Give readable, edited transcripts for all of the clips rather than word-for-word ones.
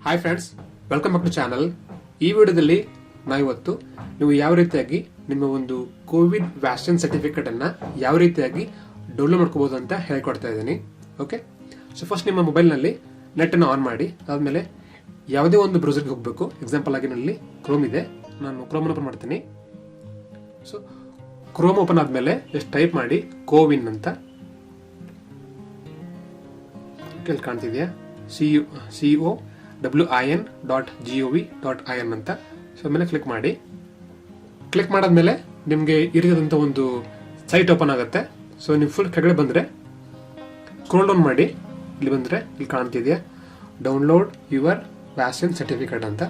Hi friends, welcome back to channel. ಈ ವಿಡಿಯೋದಲ್ಲಿ ನಾವಿವತ್ತು ನೀವು ಯಾವ ರೀತಿಯಾಗಿ ನಿಮ್ಮ ಒಂದು ಕೋವಿಡ್ ವ್ಯಾಕ್ಸಿನ್ ಸರ್ಟಿಫಿಕೇಟ್ ಅನ್ನ ಯಾವ ರೀತಿಯಾಗಿ ಡೌನ್ಲೋಡ್ ಮಾಡ್ಕೋಬಹುದು ಅಂತ ಹೇಳ್ಕೊಡ್ತಾ ಇದ್ದೀನಿ. ಓಕೆ, ಸೊ ಫಸ್ಟ್ ನಿಮ್ಮ ಮೊಬೈಲ್ನಲ್ಲಿ ನೆಟ್ ಅನ್ನು ಆನ್ ಮಾಡಿ, ಅದಾದ್ಮೇಲೆ ಯಾವುದೇ ಒಂದು ಬ್ರೌಸರ್ಗೆ ಹೋಗಬೇಕು. ಎಕ್ಸಾಂಪಲ್ ಆಗಿ ನಲ್ಲಿ ಕ್ರೋಮ್ ಇದೆ, ನಾನು ಕ್ರೋಮ್ ಓಪನ್ ಮಾಡ್ತೀನಿ. ಸೊ ಕ್ರೋಮ್ ಓಪನ್ ಆದ್ಮೇಲೆ ಜಸ್ಟ್ ಟೈಪ್ ಮಾಡಿ ಕೋವಿನ್ ಅಂತ ಕಾಣ್ತಿದ್ಯಾ, COWIN.gov.in ಅಂತ. ಸೊ ಆಮೇಲೆ ಕ್ಲಿಕ್ ಮಾಡಿ. ಕ್ಲಿಕ್ ಮಾಡಾದ್ಮೇಲೆ ನಿಮಗೆ ಇರಿದಂಥ ಒಂದು ಸೈಟ್ ಓಪನ್ ಆಗುತ್ತೆ. ಸೊ ನೀವು ಫುಲ್ ಕೆಳಗಡೆ ಬಂದರೆ ಸ್ಕ್ರೋಲ್ ಡೌನ್ ಮಾಡಿ, ಇಲ್ಲಿ ಬಂದರೆ ಇಲ್ಲಿ ಕಾಣ್ತಿದೆಯಾ ಡೌನ್ಲೋಡ್ ಯುವರ್ ವ್ಯಾಕ್ಸಿನ್ ಸರ್ಟಿಫಿಕೇಟ್ ಅಂತ.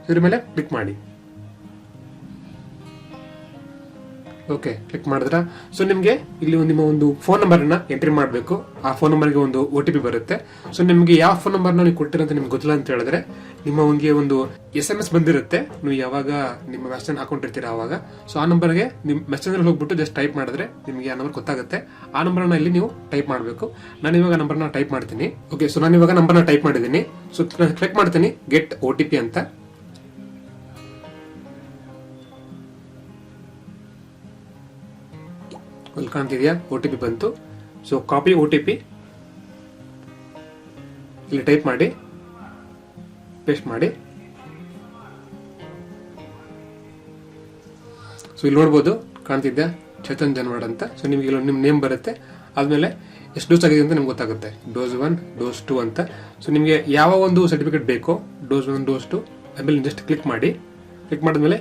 ಇದ್ರ ಮೇಲೆ ಕ್ಲಿಕ್ ಮಾಡಿ. ಓಕೆ, ಕ್ಲಿಕ್ ಮಾಡಿದ್ರ ಸೊ ನಿಮಗೆ ಇಲ್ಲಿ ನಿಮ್ಮ ಒಂದು ಫೋನ್ ನಂಬರ್ನ ಎಂಟ್ರಿ ಮಾಡಬೇಕು. ಆ ಫೋನ್ ನಂಬರ್ಗೆ ಒಂದು OTP ಬರುತ್ತೆ. ಸೊ ನಿಮಗೆ ಯಾವ ಫೋನ್ ನಂಬರ್ನ ನೀವು ಕೊಟ್ಟಿರಂತ ನಿಮ್ಗೆ ಗೊತ್ತಿಲ್ಲ ಅಂತ ಹೇಳಿದ್ರೆ ನಿಮ್ಮ ಒಂದು SMS ಬಂದಿರುತ್ತೆ. ನೀವು ಯಾವಾಗ ನಿಮ್ಮ ವ್ಯಾಕ್ಸಿನ್ ಹಾಕೊಂಡಿರ್ತೀರ ಆವಾಗ. ಸೊ ಆ ನಂಬರ್ಗೆ ನಿಮ್ಮ ಮೆಸೇಂಜರ್ ಹೋಗ್ಬಿಟ್ಟು ಜಸ್ಟ್ ಟೈಪ್ ಮಾಡಿದ್ರೆ ನಿಮಗೆ ಆ ನಂಬರ್ ಗೊತ್ತಾಗುತ್ತೆ. ಆ ನಂಬರ್ನ ಇಲ್ಲಿ ನೀವು ಟೈಪ್ ಮಾಡಬೇಕು. ನಾನು ಇವಾಗ ನಂಬರ್ನ ಟೈಪ್ ಮಾಡ್ತೀನಿ. ಓಕೆ, ಸೊ ನಾನು ಇವಾಗ ನಂಬರ್ನ ಟೈಪ್ ಮಾಡಿದ್ದೀನಿ. ಸೊ ಕ್ಲಿಕ್ ಮಾಡ್ತೀನಿ ಗೆಟ್ OTP ಅಂತ. ಅಲ್ಲಿ ಕಾಣ್ತಿದ್ಯಾ OTP ಬಂತು. ಸೊ ಕಾಪಿ OTP ಇಲ್ಲಿ ಟೈಪ್ ಮಾಡಿ ಪೇಸ್ಟ್ ಮಾಡಿ. ಸೊ ಇಲ್ಲಿ ನೋಡ್ಬೋದು, ಕಾಣ್ತಿದ್ಯಾ ಚೇತನ್ ಜನವಾಡ್ ಅಂತ. ಸೊ ನಿಮಗೆ ಇಲ್ಲಿ ನಿಮ್ಮ ನೇಮ್ ಬರುತ್ತೆ. ಆದ್ಮೇಲೆ ಎಷ್ಟು ಡೋಸ್ ಆಗಿದೆ ಅಂತ ನಿಮ್ಗೆ ಗೊತ್ತಾಗುತ್ತೆ, ಡೋಸ್ 1 ಡೋಸ್ 2 ಅಂತ. ಸೊ ನಿಮಗೆ ಯಾವ ಒಂದು ಸರ್ಟಿಫಿಕೇಟ್ ಬೇಕೋ, ಡೋಸ್ 1 ಡೋಸ್ 2, ಆಮೇಲೆ ಜಸ್ಟ್ ಕ್ಲಿಕ್ ಮಾಡಿ. ಕ್ಲಿಕ್ ಮಾಡಿದ್ಮೇಲೆ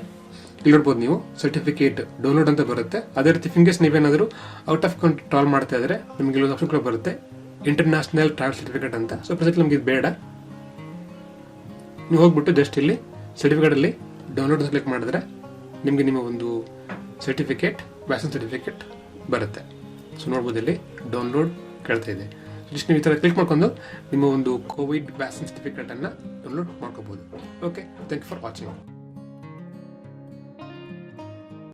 ಇಲ್ಲಿ ನೋಡ್ಬೋದು ನೀವು ಸರ್ಟಿಫಿಕೇಟ್ ಡೌನ್ಲೋಡ್ ಅಂತ ಬರುತ್ತೆ. ಅದೇ ರೀತಿ ಫಿಂಗರ್ಸ್ ನೀವೇನಾದರೂ ಔಟ್ ಆಫ್ ಕಂಟ್ರಿ ಟ್ರಾವೆಲ್ ಮಾಡ್ತಾ ಇದ್ರೆ ನಿಮಗೆ ಇಲ್ಲೊಂದು ಆಪ್ಷನ್ ಕೂಡ ಬರುತ್ತೆ, ಇಂಟರ್ನ್ಯಾಷನಲ್ ಟ್ರಾವೆಲ್ ಸರ್ಟಿಫಿಕೇಟ್ ಅಂತ. ಸೊ ಪ್ರೆಸೆಂಟ್ ನಮಗೆ ಇದು ಬೇಡ. ನೀವು ಹೋಗ್ಬಿಟ್ಟು ಜಸ್ಟ್ ಇಲ್ಲಿ ಸರ್ಟಿಫಿಕೇಟ್ ಅಲ್ಲಿ ಡೌನ್ಲೋಡ್ ಕ್ಲಿಕ್ ಮಾಡಿದ್ರೆ ನಿಮಗೆ ನಿಮ್ಮ ಒಂದು ಸರ್ಟಿಫಿಕೇಟ್ ವ್ಯಾಕ್ಸಿನ್ ಸರ್ಟಿಫಿಕೇಟ್ ಬರುತ್ತೆ. ಸೊ ನೋಡ್ಬೋದು ಇಲ್ಲಿ ಡೌನ್ಲೋಡ್ ಕೇಳ್ತಾ ಇದೆ. ಜಸ್ಟ್ ನೀವು ಈ ಥರ ಕ್ಲಿಕ್ ಮಾಡ್ಕೊಂಡು ನಿಮ್ಮ ಒಂದು ಕೋವಿಡ್ ವ್ಯಾಕ್ಸಿನ್ ಸರ್ಟಿಫಿಕೇಟ್ ಅನ್ನ ಡೌನ್ಲೋಡ್ ಮಾಡ್ಕೋಬಹುದು. Okay, thank you for watching.